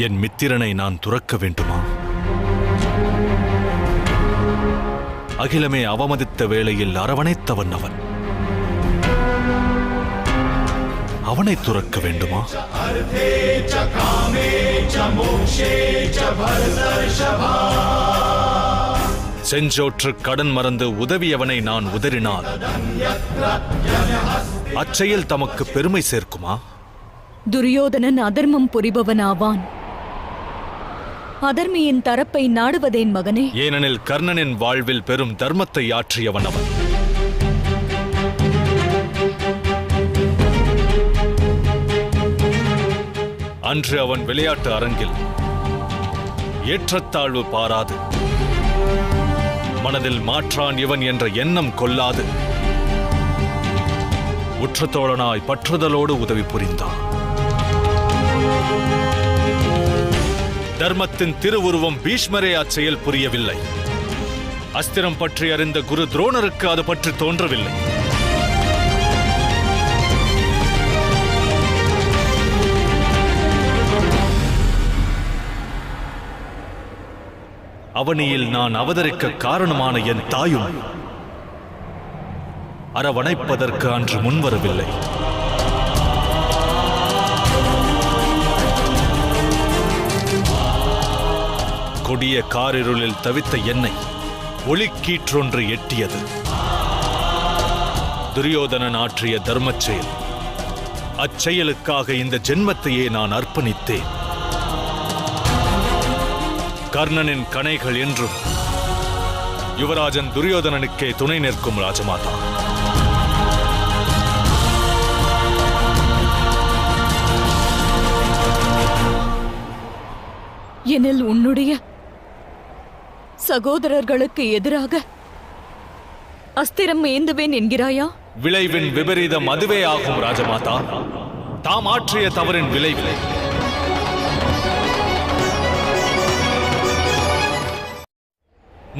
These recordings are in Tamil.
என் மித்திரனை நான் துறக்க வேண்டுமா? அகிலமே அவமதித்த வேளையில் அரவணைத்தவன் அவன். அவனை துறக்க வேண்டுமா? செஞ்சோற்று கடன் மறந்து உதவியவனை நான் உதறினால் அச்செயல் தமக்கு பெருமை சேர்க்குமா? துரியோதனன் அதர்மம் புரிபவனாவான். அதர்மியின் தரப்பை நாடுவதேன் மகனே? ஏனெனில் கர்ணனின் வாழ்வில் பெரும் தர்மத்தை ஆற்றியவன் அவன். அன்று அவன் விளையாட்டு அரங்கில் ஏற்றத்தாழ்வு பாராது, மனதில் மாற்றான் இவன் என்ற எண்ணம் கொள்ளாது, உற்ற தோழனாய் பற்றுதலோடு உதவி புரிந்தான். தர்மத்தின் திருவுருவம் பீஷ்மரே அச்செயல் புரியவில்லை. அஸ்திரம் பற்றி அறிந்த குரு துரோணருக்கு அது பற்றி தோன்றவில்லை. அவனியில் நான் அவதரிக்க காரணமான என் தாயும் அரவணைப்பதற்கு அன்று முன்வரவில்லை. கொடிய காரிருளில் தவித்த என்னை ஒளிக்கீற்றொன்று எட்டியது. துரியோதனன் ஆற்றிய தர்மச் செயல். அச்செயலுக்காக இந்த ஜென்மத்தையே நான் அர்ப்பணித்தேன். கர்ணனின் கணைகள் என்றும் யுவராஜன் துரியோதனனுக்கே துணை நிற்கும் ராஜமாதா. எனில் உன்னுடைய சகோதரர்களுக்கு எதிராக அஸ்திரம் ஏந்துவேன் என்கிறாயா? விளைவின் விபரீதம் அதுவே ஆகும் ராஜமாதா. தாம் ஆற்றிய தவறின் விளைவு.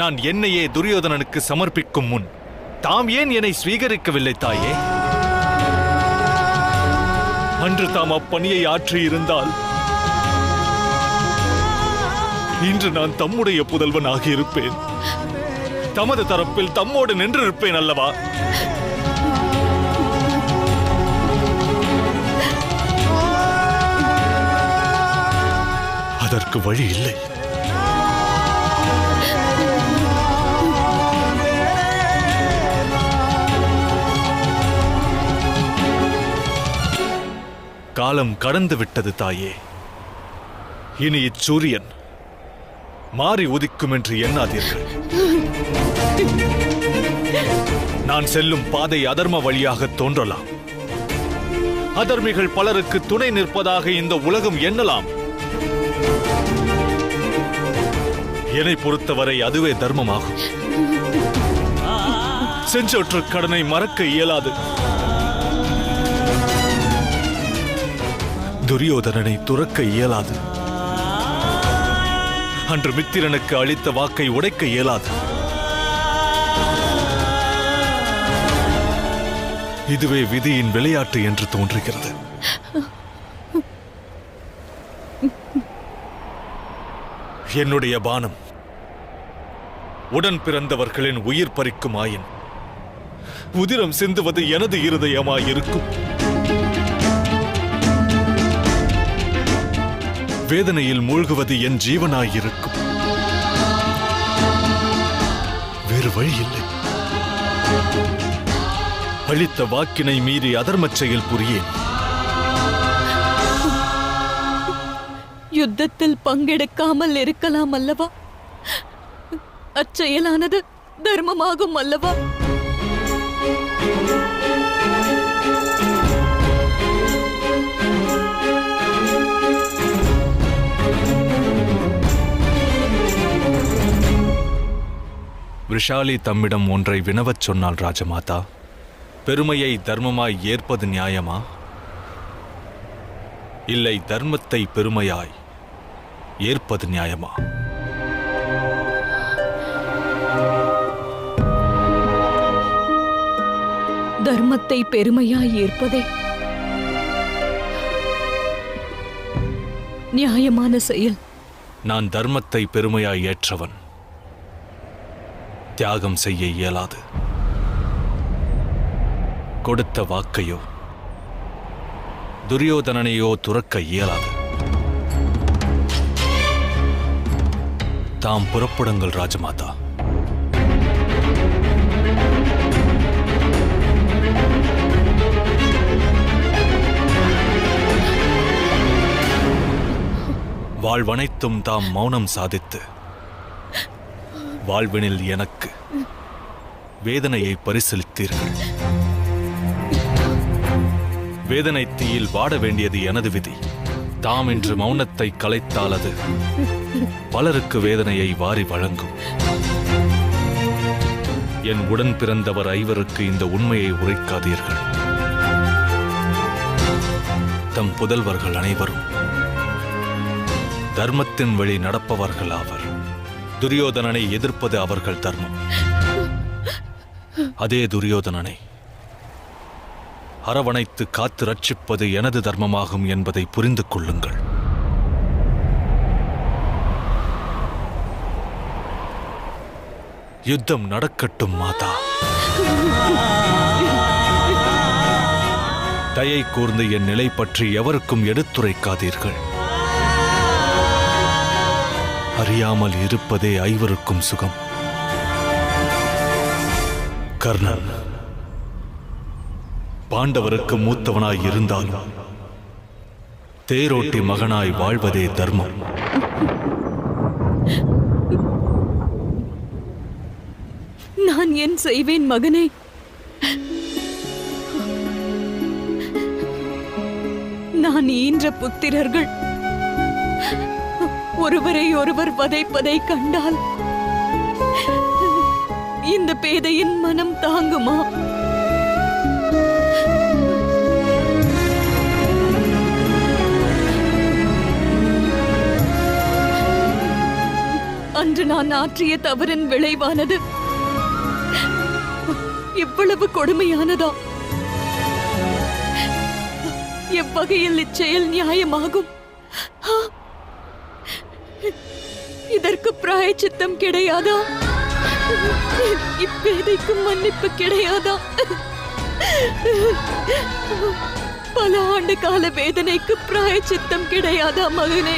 நான் என்னையே துரியோதனனுக்கு சமர்ப்பிக்கும் முன் தாம் ஏன் என்னை ஸ்வீகரிக்கவில்லை தாயே? அன்று தாம் அப்பணியை ஆற்றியிருந்தால் இன்று நான் தம்முடைய புதல்வன் ஆகியிருப்பேன். தமது தரப்பில் தம்மோடு நின்றிருப்பேன் அல்லவா? அதற்கு வழி இல்லை. காலம் கடந்து விட்டது தாயே. இனி இச்சூரியன் மாறி உதிக்கும் என்று எண்ணாதீர்கள். நான் செல்லும் பாதை அதர்ம வழியாக தோன்றலாம். அதர்மிகள் பலருக்கு துணை நிற்பதாக இந்த உலகம் எண்ணலாம். என்னை பொறுத்தவரை அதுவே தர்மமாகும். செஞ்சொற்று கடனை மறக்க இயலாது. துரியோதனனை துறக்க இயலாது. அன்று மித்திரனுக்கு அளித்த வாக்கை உடைக்க இயலாது. இதுவே விதியின் விளையாட்டு என்று தோன்றுகிறது. என்னுடைய பானம் உடன் பிறந்தவர்களின் உயிர் பறிக்கும் ஆயின் உதிரம் சிந்துவது எனது இருதயமாயிருக்கும். வேதனையில் மூழ்குவது என் ஜீவனாயிருக்கும். வேறு வழி இல்லை. அளித்த வாக்கினை மீறி அதர்மச் செயல் புரியேன். யுத்தத்தில் பங்கெடுக்காமல் இருக்கலாம் அல்லவா? அச்செயலானது தர்மமாகும் அல்லவா? விஷாலி தம்மிடம் ஒன்றை வினவச் சொன்னாள் ராஜமாதா. பெருமையை தர்மமாய் ஏற்பது நியாயமா? இல்லை தர்மத்தை பெருமையாய் ஏற்பது நியாயமா? தர்மத்தை பெருமையாய் ஏற்பதே நியாயமான செயல். நான் தர்மத்தை பெருமையாய் ஏற்றவன். தியாகம் செய்ய இயலாது. கொடுத்த வாக்கையோ துரியோதனனையோ துறக்க இயலாது. தாம் புறப்படுங்கள் ராஜமாதா. வாழ்வனைத்தும் தாம் மௌனம் சாதித்து வாழ்வினில் எனக்கு வேதனையை பரிசளித்தீர்கள். வேதனை தீயில் வாட வேண்டியது எனது விதி. தாம் இன்று மௌனத்தை கலைத்தால் அது பலருக்கு வேதனையை வாரி வழங்கும். என் உடன் பிறந்தவர் ஐவருக்கு இந்த உண்மையை உரைக்காதீர்கள். தம் புதல்வர்கள் அனைவரும் தர்மத்தின் வழி நடப்பவர்கள் ஆவர். துரியோதனனை எதிர்ப்பது அவர்கள் தர்மம். அதே துரியோதனனை அரவணைத்து காத்து ரட்சிப்பது எனது தர்மமாகும் என்பதை புரிந்து கொள்ளுங்கள். யுத்தம் நடக்கட்டும் மாதா. தயை கூர்ந்து என் நிலை பற்றி எவருக்கும் எடுத்துரைக்காதீர்கள். அறியாமல் இருப்பதே ஐவருக்கும் சுகம். கர்ணன் பாண்டவருக்கு மூத்தவனாய் இருந்தாலும் தேரோட்டி மகனாய் வாழ்வதே தர்மம். நான் என் செய்வேன் மகனே? நான் ஈன்ற புத்திரர்கள் ஒருவரை ஒருவர் வதைப்பதை கண்டால் இந்த பேதையின் மனம் தாங்குமா? அன்று நான் ஆற்றிய தவறின் விளைவானது இவ்வளவு கொடுமையானதா? எவ்வகையில் இச்செயல் நியாயமாகும்? இதற்கு பிராயச்சித்தம் கிடையாதா? இப்பேதைக்கும் மன்னிப்பு கிடையாதா? பல ஆண்டு கால வேதனைக்கு பிராயச்சித்தம் கிடையாதா மகனே?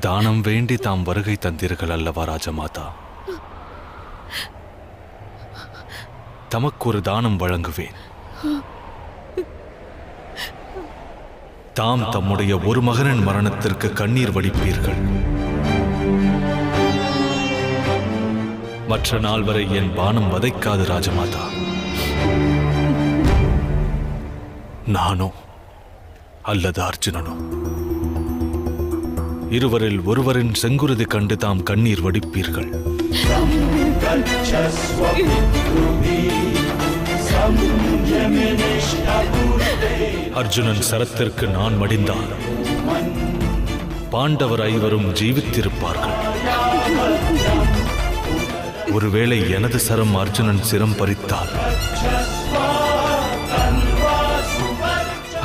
தானம் வேண்டி தாம் வருகை தந்தீர்கள் அல்லவா ராஜமாதா? தமக்கு ஒரு தானம் வழங்குவேன். தாம் தம்முடைய ஒரு மகனின் மரணத்திற்கு கண்ணீர் வடிப்பீர்கள். மற்ற நாள் வரை என் பானம் வதைக்காது ராஜமாதா. நானோ அல்லது அர்ஜுனனோ இருவரில் ஒருவரின் செங்குருதி கண்டு தாம் கண்ணீர் வடிப்பீர்கள். அர்ஜுனன் சரத்திற்கு நான் மடிந்தால் பாண்டவர் ஐவரும் ஜீவித்திருப்பார்கள். ஒருவேளை எனது சரம் அர்ஜுனன் சிரம் பறித்தால்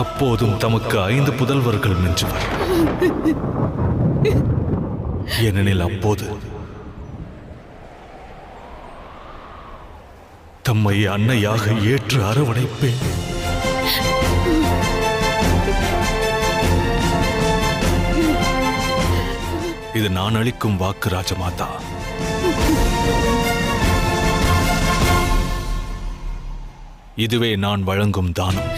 அப்போதும் தமக்கு 5 புதல்வர்கள் மிஞ்சுவர். ஏனெனில் அப்போது தம்மை அன்னையாக ஏற்று அரவணைப்பேன். இது நான் அளிக்கும் வாக்கு ராஜமாதா. இதுவே நான் வழங்கும் தானம்.